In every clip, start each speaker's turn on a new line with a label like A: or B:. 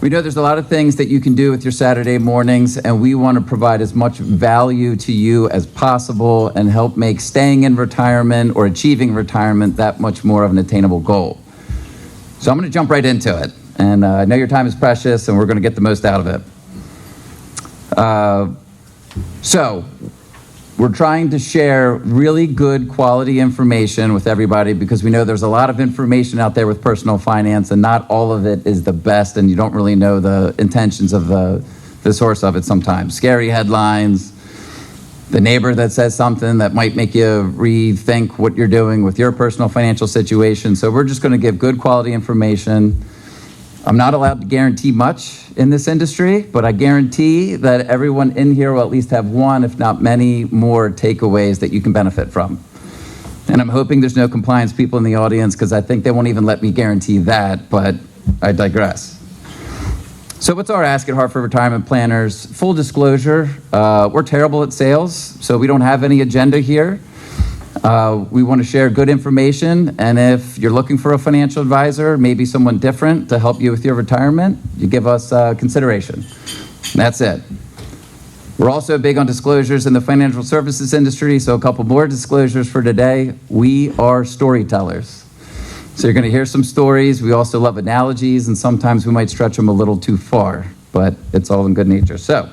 A: We know there's a lot of things that you can do with your Saturday mornings, and we want to provide as much value to you as possible and help make staying in retirement or achieving retirement that much more of an attainable goal. So I'm going to jump right into it. And I know your time is precious, and we're going to get the most out of it. So we're trying to share really good quality information with everybody because we know there's a lot of information out there with personal finance, and not all of it is the best, and you don't really know the intentions of the source of it sometimes. Scary headlines, the neighbor that says something that might make you rethink what you're doing with your personal financial situation. So we're just going to give good quality information. I'm not allowed to guarantee much in this industry, but I guarantee that everyone in here will at least have one, if not many, more takeaways that you can benefit from. And I'm hoping there's no compliance people in the audience because I think they won't even let me guarantee that, but I digress. So what's our ask at Harford Retirement Planners? Full disclosure, we're terrible at sales, so we don't have any agenda here. We want to share good information, and if you're looking for a financial advisor, maybe someone different to help you with your retirement, you give us consideration. That's it. We're also big on disclosures in the financial services industry, so a couple more disclosures for today. We are storytellers. So you're going to hear some stories. We also love analogies, and sometimes we might stretch them a little too far, but it's all in good nature. So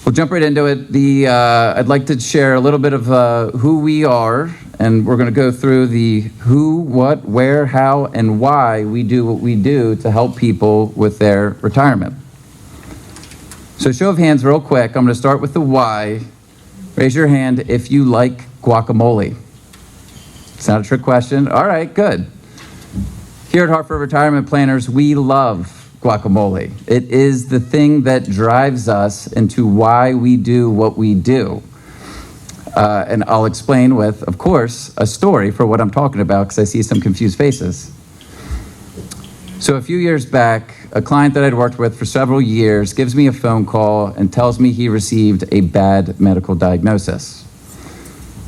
A: we'll jump right into it. I'd like to share a little bit of who we are, and we're going to go through the who, what, where, how, and why we do what we do to help people with their retirement. So show of hands real quick. I'm going to start with the why. Raise your hand if you like guacamole. It's not a trick question. All right, good. Here at Harford Retirement Planners, we love guacamole. It is the thing that drives us into why we do what we do. And I'll explain with, of course, a story for what I'm talking about because I see some confused faces. So a few years back, a client that I'd worked with for several years gives me a phone call and tells me he received a bad medical diagnosis.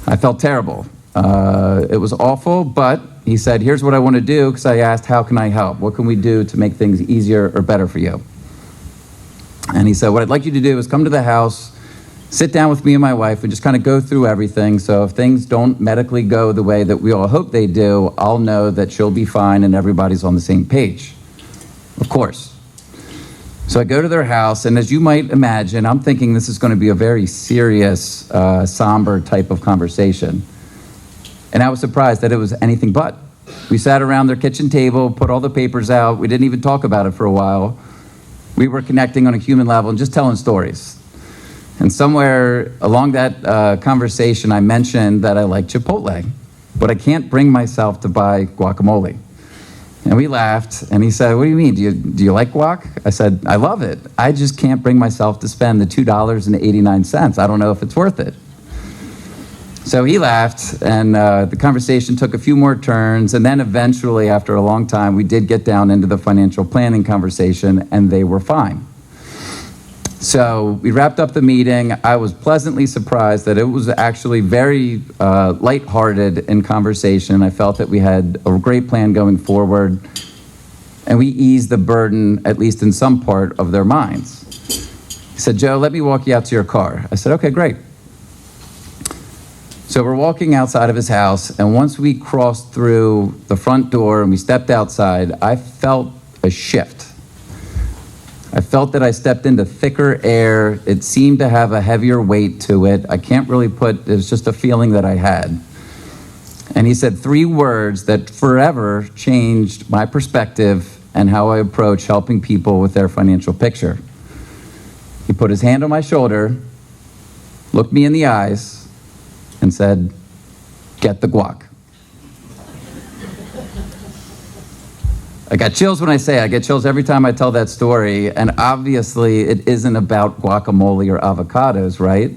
A: I felt terrible. It was awful, but he said, here's what I want to do, because I asked, how can I help? What can we do to make things easier or better for you? And he said, what I'd like you to do is come to the house, sit down with me and my wife, and just kind of go through everything. So if things don't medically go the way that we all hope they do, I'll know that she'll be fine and everybody's on the same page. Of course. So I go to their house, and as you might imagine, I'm thinking this is going to be a very serious, somber type of conversation. And I was surprised that it was anything but. We sat around their kitchen table, put all the papers out. We didn't even talk about it for a while. We were connecting on a human level and just telling stories. And somewhere along that conversation, I mentioned that I like Chipotle, but I can't bring myself to buy guacamole. And we laughed, and he said, what do you mean? Do you like guac? I said, I love it. I just can't bring myself to spend the $2.89. I don't know if it's worth it. So he laughed, and the conversation took a few more turns, and then eventually, after a long time, we did get down into the financial planning conversation, and they were fine. So we wrapped up the meeting. I was pleasantly surprised that it was actually very lighthearted in conversation. I felt that we had a great plan going forward, and we eased the burden, at least in some part of their minds. He said, Joe, let me walk you out to your car. I said, okay, great. So we're walking outside of his house, and once we crossed through the front door and we stepped outside, I felt a shift. I felt that I stepped into thicker air. It seemed to have a heavier weight to it. I can't really it was just a feeling that I had. And he said 3 words that forever changed my perspective and how I approach helping people with their financial picture. He put his hand on my shoulder, looked me in the eyes, and said, get the guac. I got chills when I say it. I get chills every time I tell that story, and obviously it isn't about guacamole or avocados, right?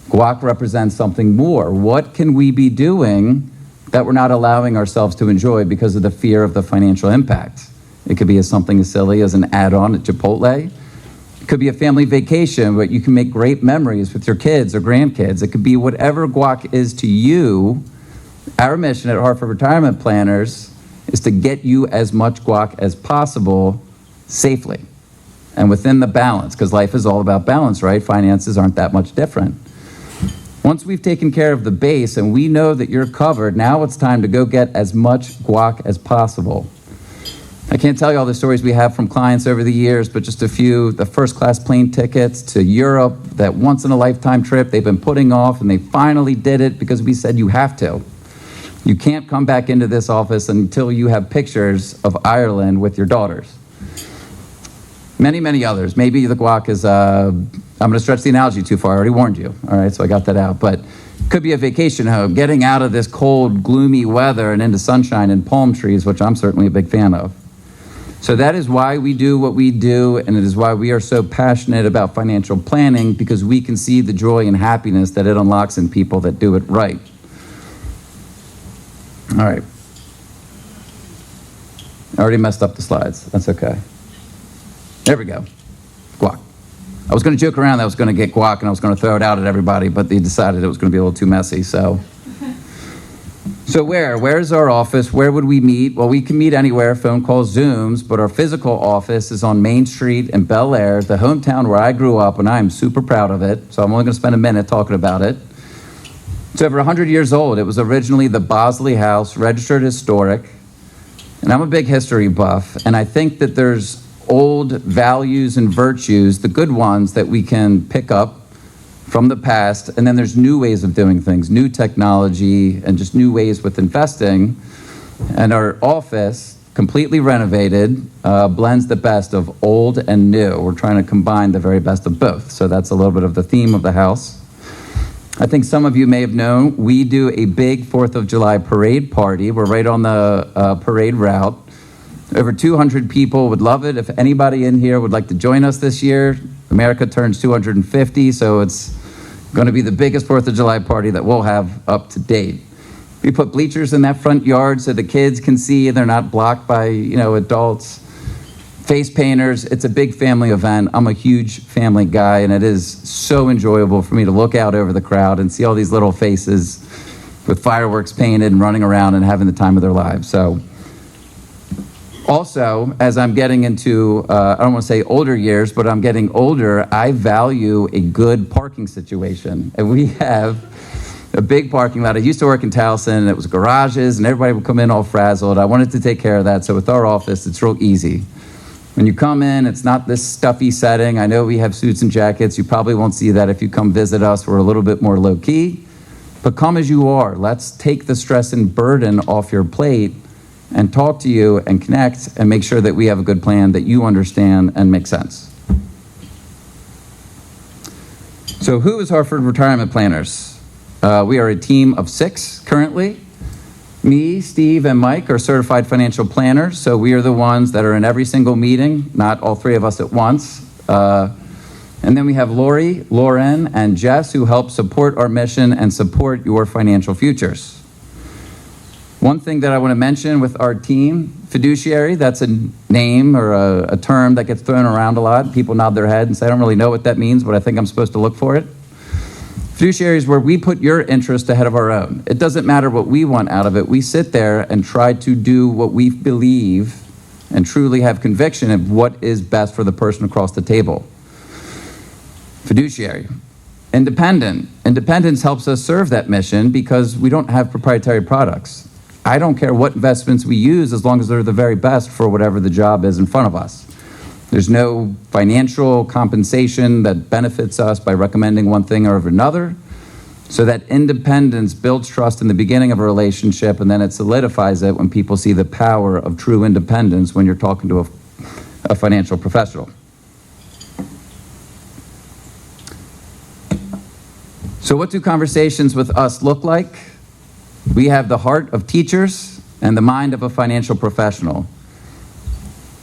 A: Guac represents something more. What can we be doing that we're not allowing ourselves to enjoy because of the fear of the financial impact? It could be something as silly as an add-on at Chipotle. It could be a family vacation, but you can make great memories with your kids or grandkids. It could be whatever guac is to you. Our mission at Harford Retirement Planners is to get you as much guac as possible safely and within the balance, because life is all about balance, right? Finances aren't that much different. Once we've taken care of the base and we know that you're covered, now it's time to go get as much guac as possible. I can't tell you all the stories we have from clients over the years, but just a few. The first-class plane tickets to Europe, that once-in-a-lifetime trip they've been putting off, and they finally did it because we said you have to. You can't come back into this office until you have pictures of Ireland with your daughters. Many, many others. Maybe the guac is, I'm going to stretch the analogy too far. I already warned you. All right, so I got that out. But could be a vacation home, getting out of this cold, gloomy weather and into sunshine and palm trees, which I'm certainly a big fan of. So that is why we do what we do, and it is why we are so passionate about financial planning, because we can see the joy and happiness that it unlocks in people that do it right. All right. I already messed up the slides. That's okay. There we go. Guac. I was going to joke around that I was going to get guac and I was going to throw it out at everybody, but they decided it was going to be a little too messy, so. So where's our office? Where would we meet? Well, we can meet anywhere, phone calls, Zooms, but our physical office is on Main Street in Bel Air, the hometown where I grew up, and I'm super proud of it, so I'm only going to spend a minute talking about it. It's over 100 years old. It was originally the Bosley House, registered historic, and I'm a big history buff, and I think that there's old values and virtues, the good ones, that we can pick up from the past, and then there's new ways of doing things, new technology, and just new ways with investing. And our office, completely renovated, blends the best of old and new. We're trying to combine the very best of both. So that's a little bit of the theme of the house. I think some of you may have known, we do a big 4th of July parade party. We're right on the parade route. Over 200 people would love it. If anybody in here would like to join us this year, America turns 250, so it's going to be the biggest 4th of July party that we'll have up to date. We put bleachers in that front yard so the kids can see and they're not blocked by, adults. Face painters, it's a big family event. I'm a huge family guy, and it is so enjoyable for me to look out over the crowd and see all these little faces with fireworks painted and running around and having the time of their lives. So. Also, as I'm getting into, I don't want to say older years, but I'm getting older, I value a good parking situation. And we have a big parking lot. I used to work in Towson, and it was garages, and everybody would come in all frazzled. I wanted to take care of that, so with our office, it's real easy. When you come in, it's not this stuffy setting. I know we have suits and jackets. You probably won't see that if you come visit us. We're a little bit more low-key. But come as you are. Let's take the stress and burden off your plate and talk to you and connect and make sure that we have a good plan that you understand and makes sense. So who is Harford Retirement Planners? We are a team of 6 currently. Me, Steve, and Mike are certified financial planners, so we are the ones that are in every single meeting, not all 3 of us at once. And then we have Lori, Lauren, and Jess, who help support our mission and support your financial futures. One thing that I want to mention with our team, fiduciary, that's a name or a term that gets thrown around a lot. People nod their head and say, I don't really know what that means, but I think I'm supposed to look for it. Fiduciary is where we put your interest ahead of our own. It doesn't matter what we want out of it. We sit there and try to do what we believe and truly have conviction of what is best for the person across the table. Fiduciary. Independent. Independence helps us serve that mission because we don't have proprietary products. I don't care what investments we use as long as they're the very best for whatever the job is in front of us. There's no financial compensation that benefits us by recommending one thing or another. So that independence builds trust in the beginning of a relationship, and then it solidifies it when people see the power of true independence when you're talking to a financial professional. So what do conversations with us look like? We have the heart of teachers and the mind of a financial professional.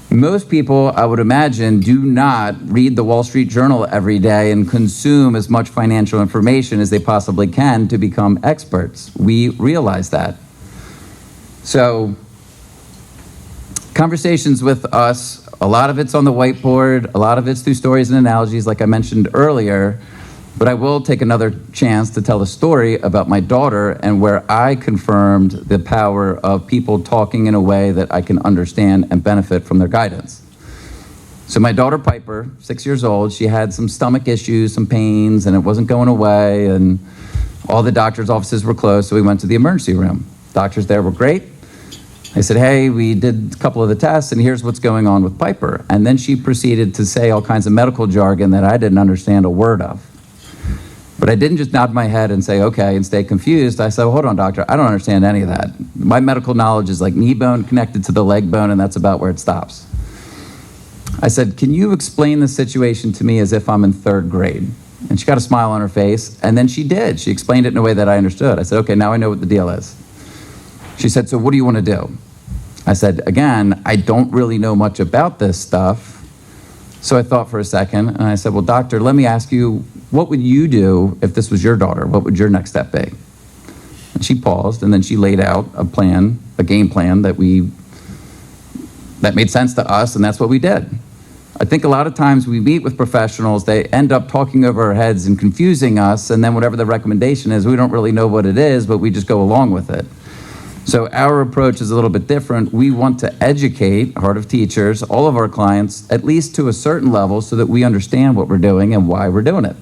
A: Most people, I would imagine, do not read the Wall Street Journal every day and consume as much financial information as they possibly can to become experts. We realize that. So, conversations with us, a lot of it's on the whiteboard, a lot of it's through stories and analogies, like I mentioned earlier. But I will take another chance to tell a story about my daughter and where I confirmed the power of people talking in a way that I can understand and benefit from their guidance. So my daughter Piper, 6 years old, she had some stomach issues, some pains, and it wasn't going away, and all the doctor's offices were closed, so we went to the emergency room. Doctors there were great. I said, hey, we did a couple of the tests, and here's what's going on with Piper. And then she proceeded to say all kinds of medical jargon that I didn't understand a word of. But I didn't just nod my head and say, okay, and stay confused. I said, well, hold on, doctor, I don't understand any of that. My medical knowledge is like knee bone connected to the leg bone, and that's about where it stops. I said, can you explain the situation to me as if I'm in 3rd grade? And she got a smile on her face, and then she did. She explained it in a way that I understood. I said, okay, now I know what the deal is. She said, so what do you want to do? I said, again, I don't really know much about this stuff. So I thought for a second, and I said, well, doctor, let me ask you, what would you do if this was your daughter? What would your next step be? And she paused, and then she laid out a plan, a game plan that made sense to us, and that's what we did. I think a lot of times we meet with professionals, they end up talking over our heads and confusing us, and then whatever the recommendation is, we don't really know what it is, but we just go along with it. So our approach is a little bit different. We want to educate, Heart of Teachers, all of our clients, at least to a certain level, so that we understand what we're doing and why we're doing it.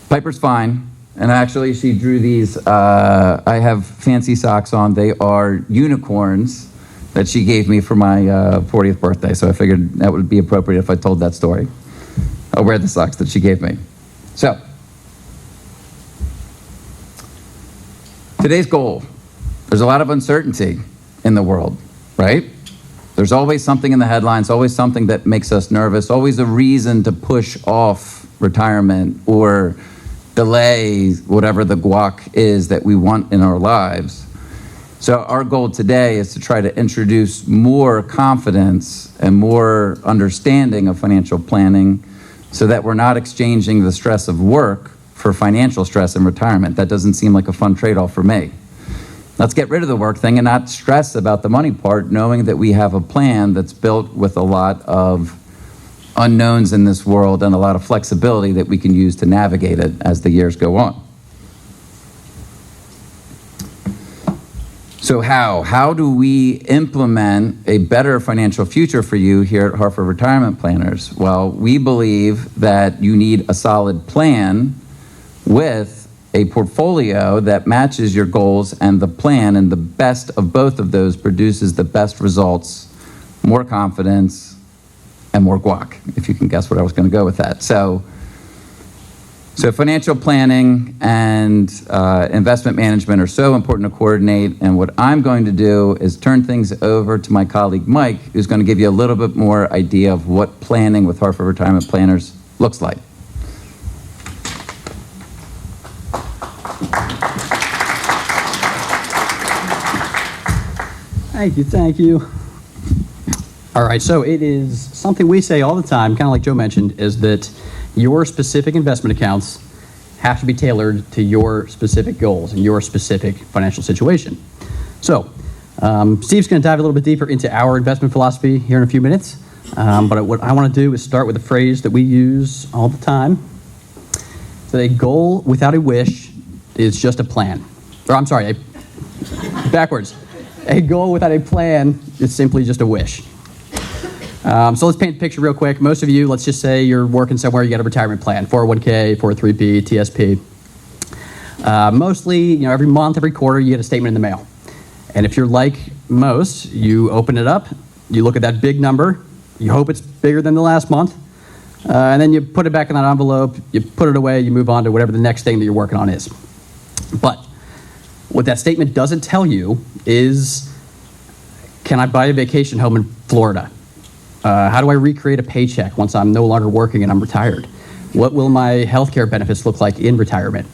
A: Piper's fine, and actually she drew these, I have fancy socks on. They are unicorns that she gave me for my 40th birthday, so I figured that would be appropriate if I told that story. I'll wear the socks that she gave me. So, today's goal. There's a lot of uncertainty in the world, right? There's always something in the headlines, always something that makes us nervous, always a reason to push off retirement or delay whatever the guac is that we want in our lives. So our goal today is to try to introduce more confidence and more understanding of financial planning so that we're not exchanging the stress of work for financial stress in retirement. That doesn't seem like a fun trade-off for me. Let's get rid of the work thing and not stress about the money part, knowing that we have a plan that's built with a lot of unknowns in this world and a lot of flexibility that we can use to navigate it as the years go on. So how do we implement a better financial future for you here at Harford Retirement Planners? Well, we believe that you need a solid plan with a portfolio that matches your goals and the plan, and the best of both of those produces the best results, more confidence, and more guac, if you can guess what I was going to go with that. So financial planning and investment management are so important to coordinate, and what I'm going to do is turn things over to my colleague Mike, who's going to give you a little bit more idea of what planning with Harford Retirement Planners looks like.
B: Thank you. All right, so it is something we say all the time, kind of like Joe mentioned, is that your specific investment accounts have to be tailored to your specific goals and your specific financial situation. So, Steve's going to dive a little bit deeper into our investment philosophy here in a few minutes, but what I want to do is start with a phrase that we use all the time. So a goal without a wish is just a plan. Or I'm sorry, backwards. A goal without a plan is simply just a wish. So let's paint the picture real quick. Most of you, let's just say you're working somewhere, you got a retirement plan, 401k, 403b, TSP. Mostly, every month, every quarter, you get a statement in the mail. And if you're like most, you open it up, you look at that big number, you hope it's bigger than the last month, and then you put it back in that envelope, you put it away, you move on to whatever the next thing that you're working on is. But what that statement doesn't tell you is, can I buy a vacation home in Florida? How do I recreate a paycheck once I'm no longer working and I'm retired? What will my healthcare benefits look like in retirement?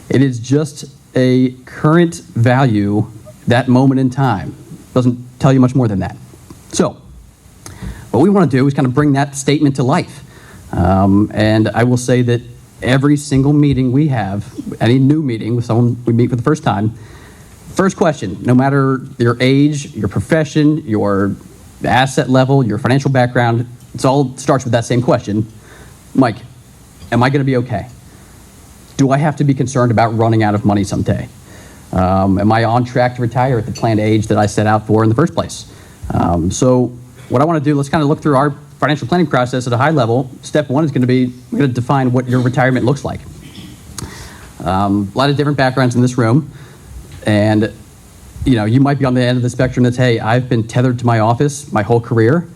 B: It is just a current value, that moment in time. Doesn't tell you much more than that. So, what we want to do is kind of bring that statement to life. And I will say that every single meeting we have, any new meeting with someone we meet for the first time, first question, no matter your age, your profession, your asset level, your financial background, it all starts with that same question. Mike, am I going to be okay? Do I have to be concerned about running out of money someday? Am I on track to retire at the planned age that I set out for in the first place? So what I want to do, let's kind of look through our financial planning process at a high level. Step one is going to be, we're going to define what your retirement looks like. A lot of different backgrounds in this room, and you might be on the end of the spectrum that's, hey, I've been tethered to my office my whole career.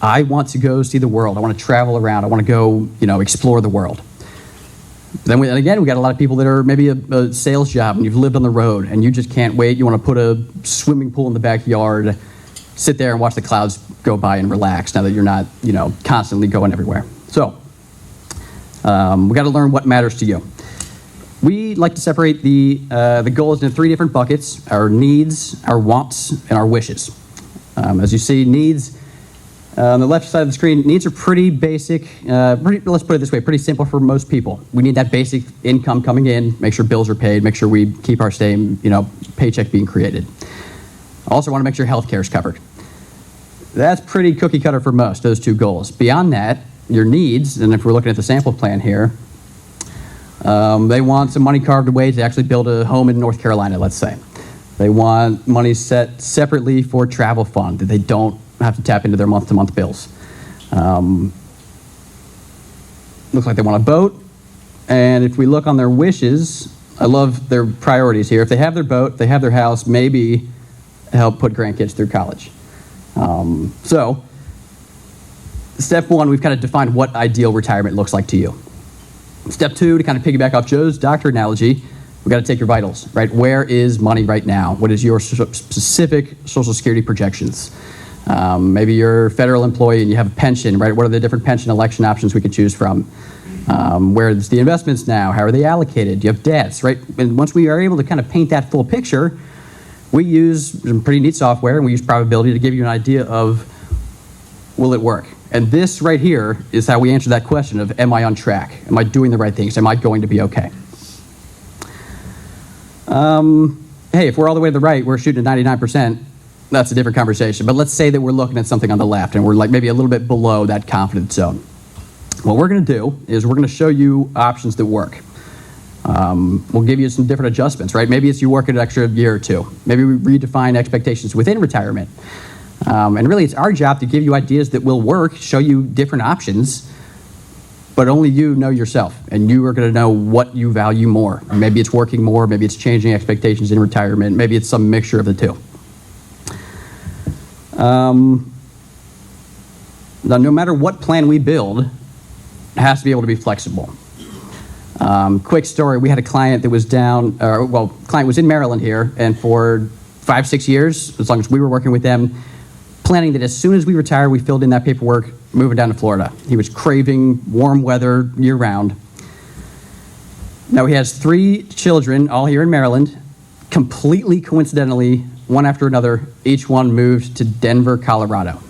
B: I want to go see the world. I want to travel around. I want to go, explore the world. Then we got a lot of people that are maybe a sales job and you've lived on the road and you just can't wait. You want to put a swimming pool in the backyard, sit there and watch the clouds go by and relax now that you're not, constantly going everywhere. So we got to learn what matters to you. We like to separate the goals into 3 different buckets: our needs, our wants, and our wishes. As you see, needs, on the left side of the screen, needs are pretty basic, let's put it this way, pretty simple for most people. We need that basic income coming in, make sure bills are paid, make sure we keep our same, paycheck being created. Also want to make sure healthcare is covered. That's pretty cookie cutter for most, those 2 goals. Beyond that, your needs, and if we're looking at the sample plan here, they want some money carved away to actually build a home in North Carolina, let's say. They want money set separately for travel fund that they don't have to tap into their month-to-month bills. Looks like they want a boat. And if we look on their wishes, I love their priorities here. If they have their boat, they have their house, maybe help put grandkids through college. So, step 1, we've kind of defined what ideal retirement looks like to you. Step 2, to kind of piggyback off Joe's doctor analogy, we've got to take your vitals, right? Where is money right now? What is your specific Social Security projections? Maybe you're a federal employee and you have a pension, right? What are the different pension election options we could choose from? Where's the investments now? How are they allocated? Do you have debts, right? And once we are able to kind of paint that full picture, we use some pretty neat software and we use probability to give you an idea of, will it work? And this right here is how we answer that question of, am I on track? Am I doing the right things? Am I going to be okay? Hey, if we're all the way to the right, we're shooting at 99%. That's a different conversation. But let's say that we're looking at something on the left and we're like maybe a little bit below that confidence zone. What we're going to do is we're going to show you options that work. We'll give you some different adjustments, right? Maybe it's you work an extra year or 2. Maybe we redefine expectations within retirement. And really, it's our job to give you ideas that will work, show you different options, but only you know yourself, and you are going to know what you value more. Maybe it's working more, maybe it's changing expectations in retirement, maybe it's some mixture of the 2. Now, no matter what plan we build, it has to be able to be flexible. Quick story, we had a client that was client was in Maryland here, and for 5-6 years, as long as we were working with them, planning that as soon as we retired, we filled in that paperwork, moving down to Florida. He was craving warm weather year-round. Now he has 3 children, all here in Maryland. Completely coincidentally, one after another, each one moved to Denver, Colorado.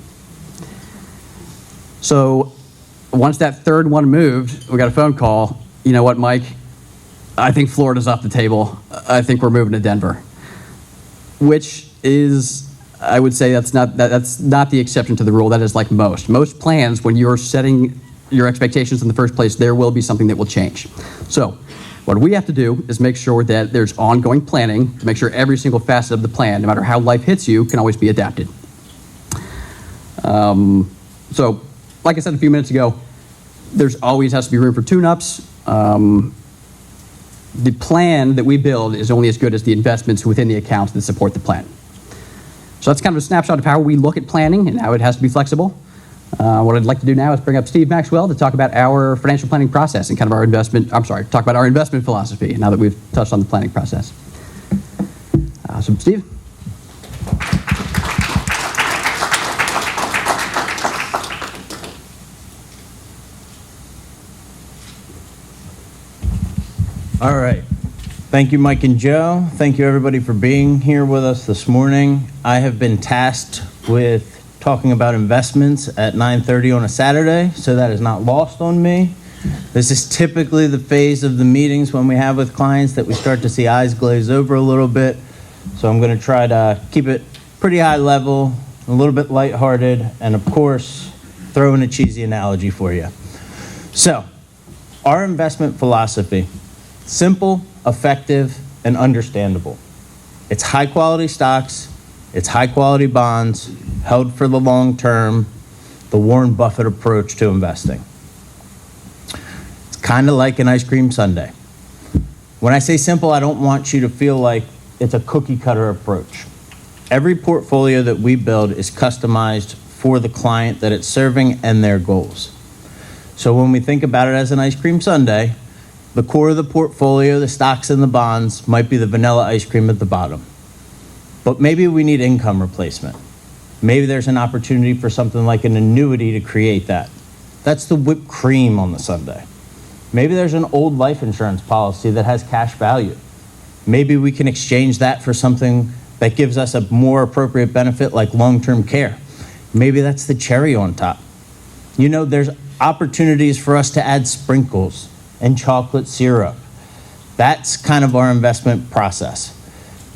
B: So once that 3rd one moved, we got a phone call. You know what, Mike? I think Florida's off the table. I think we're moving to Denver. Which is, I would say that's not the exception to the rule. That is like most plans, when you're setting your expectations in the first place, there will be something that will change. So what we have to do is make sure that there's ongoing planning to make sure every single facet of the plan, no matter how life hits you, can always be adapted. So like I said a few minutes ago, there's always has to be room for tune-ups. The plan that we build is only as good as the investments within the accounts that support the plan. So that's kind of a snapshot of how we look at planning and how it has to be flexible. What I'd like to do now is bring up Steve Maxwell to talk about our financial planning process and kind of talk about our investment philosophy now that we've touched on the planning process. So Steve.
C: All right. Thank you, Mike and Joe. Thank you, everybody, for being here with us this morning. I have been tasked with talking about investments at 9:30 on a Saturday, so that is not lost on me. This is typically the phase of the meetings when we have with clients that we start to see eyes glaze over a little bit. So I'm going to try to keep it pretty high level, a little bit lighthearted, and of course, throw in a cheesy analogy for you. So, our investment philosophy: simple, effective, and understandable. It's high quality stocks, it's high quality bonds, held for the long term, the Warren Buffett approach to investing. It's kind of like an ice cream sundae. When I say simple, I don't want you to feel like it's a cookie cutter approach. Every portfolio that we build is customized for the client that it's serving and their goals. So when we think about it as an ice cream sundae, the core of the portfolio, the stocks and the bonds, might be the vanilla ice cream at the bottom. But maybe we need income replacement. Maybe there's an opportunity for something like an annuity to create that. That's the whipped cream on the sundae. Maybe there's an old life insurance policy that has cash value. Maybe we can exchange that for something that gives us a more appropriate benefit like long-term care. Maybe that's the cherry on top. You know, there's opportunities for us to add sprinkles and chocolate syrup. That's kind of our investment process.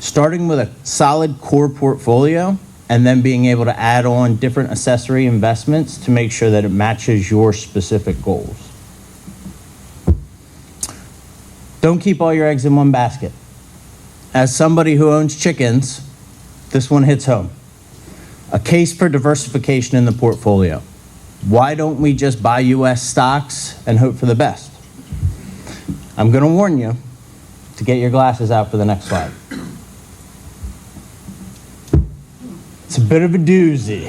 C: Starting with a solid core portfolio and then being able to add on different accessory investments to make sure that it matches your specific goals. Don't keep all your eggs in one basket. As somebody who owns chickens, this one hits home. A case for diversification in the portfolio. Why don't we just buy US stocks and hope for the best? I'm going to warn you to get your glasses out for the next slide. It's a bit of a doozy.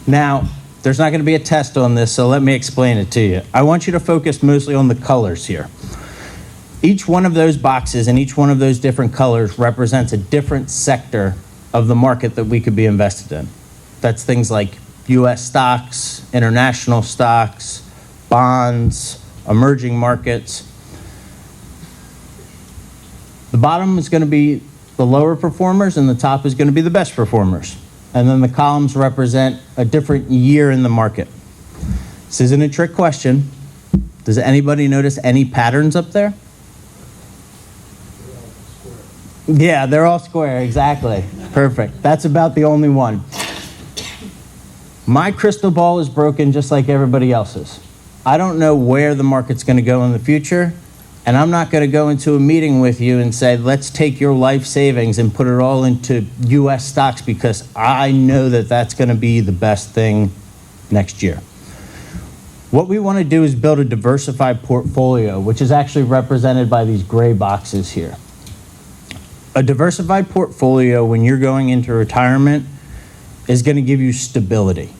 C: Now, there's not going to be a test on this, so let me explain it to you. I want you to focus mostly on the colors here. Each one of those boxes and each one of those different colors represents a different sector of the market that we could be invested in. That's things like US stocks, international stocks, bonds, emerging markets. The bottom is going to be the lower performers and the top is going to be the best performers. And then the columns represent a different year in the market. This isn't a trick question. Does anybody notice any patterns up there? Yeah, they're all square, exactly. Perfect. That's about the only one. My crystal ball is broken just like everybody else's. I don't know where the market's going to go in the future, and I'm not going to go into a meeting with you and say, let's take your life savings and put it all into US stocks because I know that that's going to be the best thing next year. What we want to do is build a diversified portfolio, which is actually represented by these gray boxes here. A diversified portfolio, when you're going into retirement, is going to give you stability.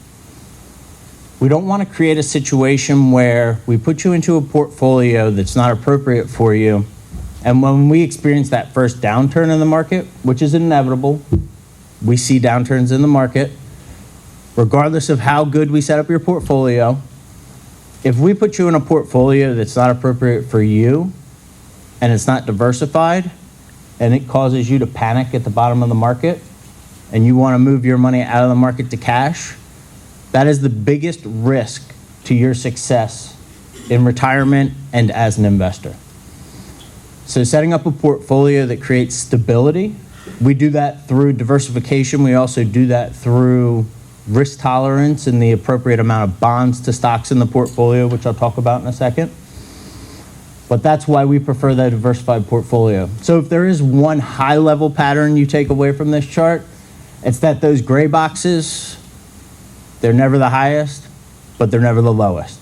C: We don't want to create a situation where we put you into a portfolio that's not appropriate for you, and when we experience that first downturn in the market, which is inevitable, we see downturns in the market, regardless of how good we set up your portfolio, if we put you in a portfolio that's not appropriate for you, and it's not diversified, and it causes you to panic at the bottom of the market, and you want to move your money out of the market to cash, that is the biggest risk to your success in retirement and as an investor. So setting up a portfolio that creates stability, we do that through diversification. We also do that through risk tolerance and the appropriate amount of bonds to stocks in the portfolio, which I'll talk about in a second. But that's why we prefer that diversified portfolio. So if there is one high-level pattern you take away from this chart, it's that those gray boxes, they're never the highest, but they're never the lowest.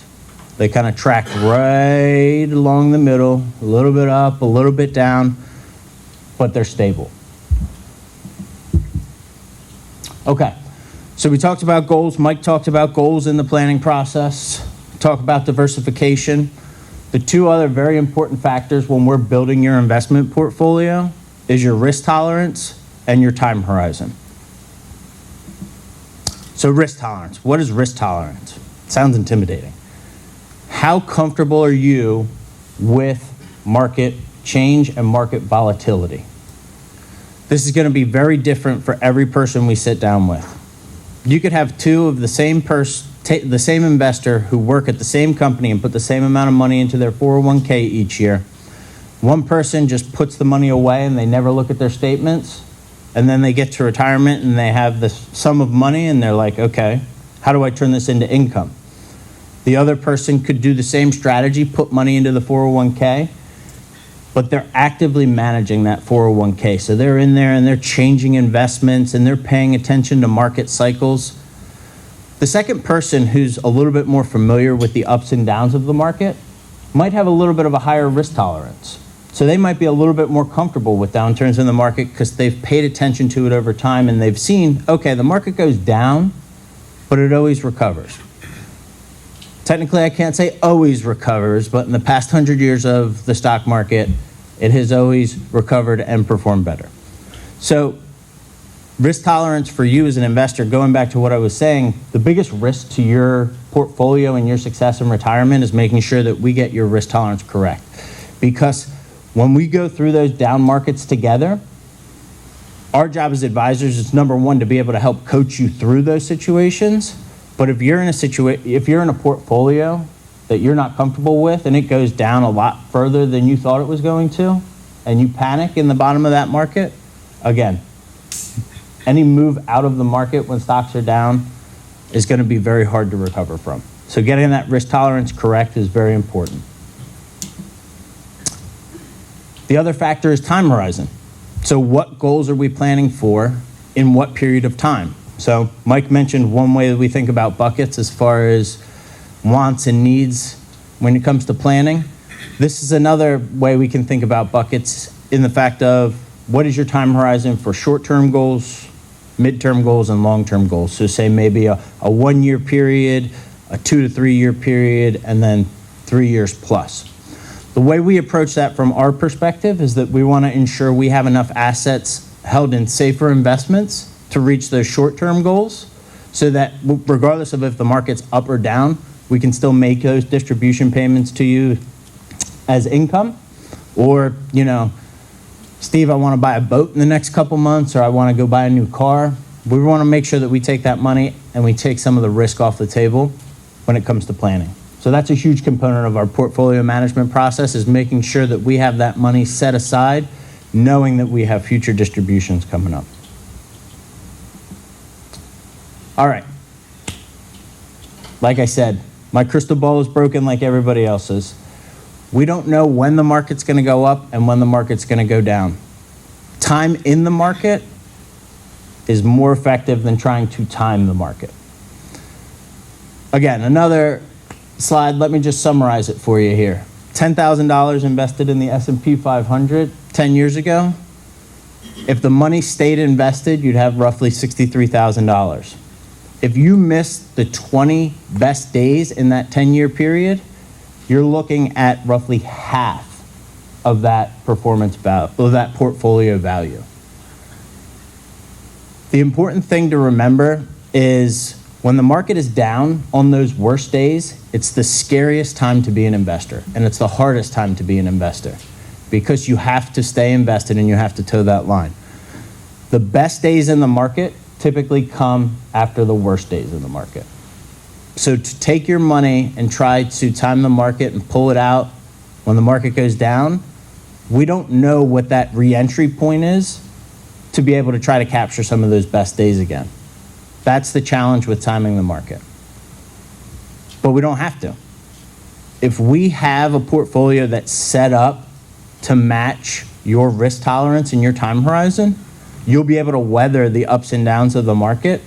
C: They kind of track right along the middle, a little bit up, a little bit down, but they're stable. Okay, so we talked about goals. Mike talked about goals in the planning process. Talk about diversification. The two other very important factors when we're building your investment portfolio is your risk tolerance and your time horizon. So risk tolerance. What is risk tolerance? It sounds intimidating. How comfortable are you with market change and market volatility? This is going to be very different for every person we sit down with. You could have two of the same the same investor who work at the same company and put the same amount of money into their 401k each year. One person just puts the money away and they never look at their statements, and then they get to retirement and they have this sum of money and they're like, okay, how do I turn this into income? The other person could do the same strategy, put money into the 401k, but they're actively managing that 401k. So they're in there and they're changing investments and they're paying attention to market cycles. The second person who's a little bit more familiar with the ups and downs of the market might have a little bit of a higher risk tolerance. So they might be a little bit more comfortable with downturns in the market because they've paid attention to it over time and they've seen, okay, the market goes down, but it always recovers. Technically, I can't say always recovers, but in the past 100 years of the stock market, it has always recovered and performed better. So risk tolerance for you as an investor, going back to what I was saying, the biggest risk to your portfolio and your success in retirement is making sure that we get your risk tolerance correct. Because when we go through those down markets together, our job as advisors is, number one, to be able to help coach you through those situations. But if you're in a portfolio that you're not comfortable with and it goes down a lot further than you thought it was going to, and you panic in the bottom of that market, again, any move out of the market when stocks are down is going to be very hard to recover from. So getting that risk tolerance correct is very important. The other factor is time horizon. So what goals are we planning for in what period of time? So Mike mentioned one way that we think about buckets as far as wants and needs when it comes to planning. This is another way we can think about buckets in the fact of what is your time horizon for short-term goals, midterm goals, and long-term goals. So say maybe a 1-year period, a 2 to 3 year period, and then 3 years plus. The way we approach that from our perspective is that we want to ensure we have enough assets held in safer investments to reach those short-term goals so that regardless of if the market's up or down, we can still make those distribution payments to you as income. Or, you know, Steve, I want to buy a boat in the next couple months, or I want to go buy a new car. We want to make sure that we take that money and we take some of the risk off the table when it comes to planning. So that's a huge component of our portfolio management process, is making sure that we have that money set aside, knowing that we have future distributions coming up. All right. Like I said, my crystal ball is broken like everybody else's. We don't know when the market's going to go up and when the market's going to go down. Time in the market is more effective than trying to time the market. Again, another slide, let me just summarize it for you here. $10,000 invested in the S&P 500 10 years ago. If the money stayed invested, you'd have roughly $63,000. If you missed the 20 best days in that 10-year period, you're looking at roughly half of that performance value, of that portfolio value. The important thing to remember is when the market is down on those worst days, it's the scariest time to be an investor, and it's the hardest time to be an investor because you have to stay invested and you have to toe that line. The best days in the market typically come after the worst days in the market. So to take your money and try to time the market and pull it out when the market goes down, we don't know what that re-entry point is to be able to try to capture some of those best days again. That's the challenge with timing the market. But we don't have to. If we have a portfolio that's set up to match your risk tolerance and your time horizon, you'll be able to weather the ups and downs of the market,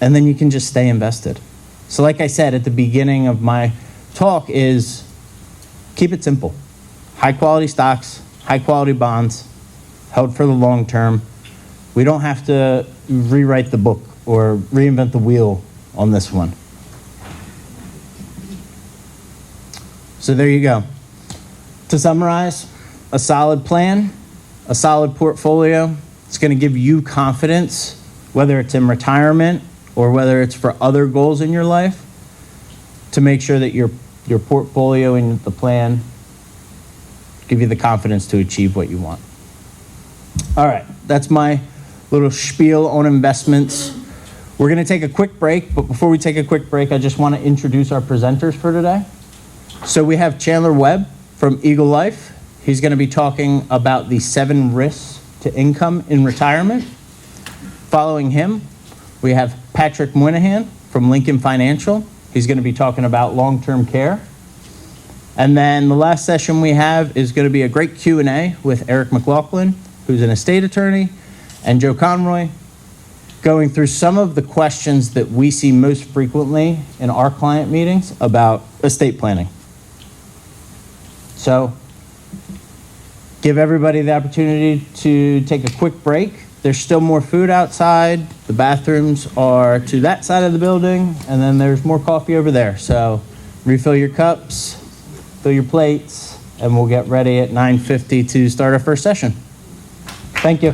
C: and then you can just stay invested. So like I said at the beginning of my talk, is keep it simple. High quality stocks, high quality bonds, held for the long term. We don't have to rewrite the book or reinvent the wheel on this one. So there you go. To summarize, a solid plan, a solid portfolio. It's going to give you confidence, whether it's in retirement or whether it's for other goals in your life, to make sure that your portfolio and the plan give you the confidence to achieve what you want. All right, that's my little spiel on investments. We're going to take a quick break, but before we take a quick break, I just want to introduce our presenters for today. So we have Chandler Webb from Eagle Life. He's going to be talking about the 7 risks to income in retirement. Following him, we have Patrick Moynihan from Lincoln Financial. He's going to be talking about long-term care. And then the last session we have is going to be a great Q&A with Eric McLaughlin, who's an estate attorney, and Joe Conroy, going through some of the questions that we see most frequently in our client meetings about estate planning. So, give everybody the opportunity to take a quick break. There's still more food outside. The bathrooms are to that side of the building, and then there's more coffee over there. So, refill your cups, fill your plates, and we'll get ready at 9:50 to start our first session. Thank you.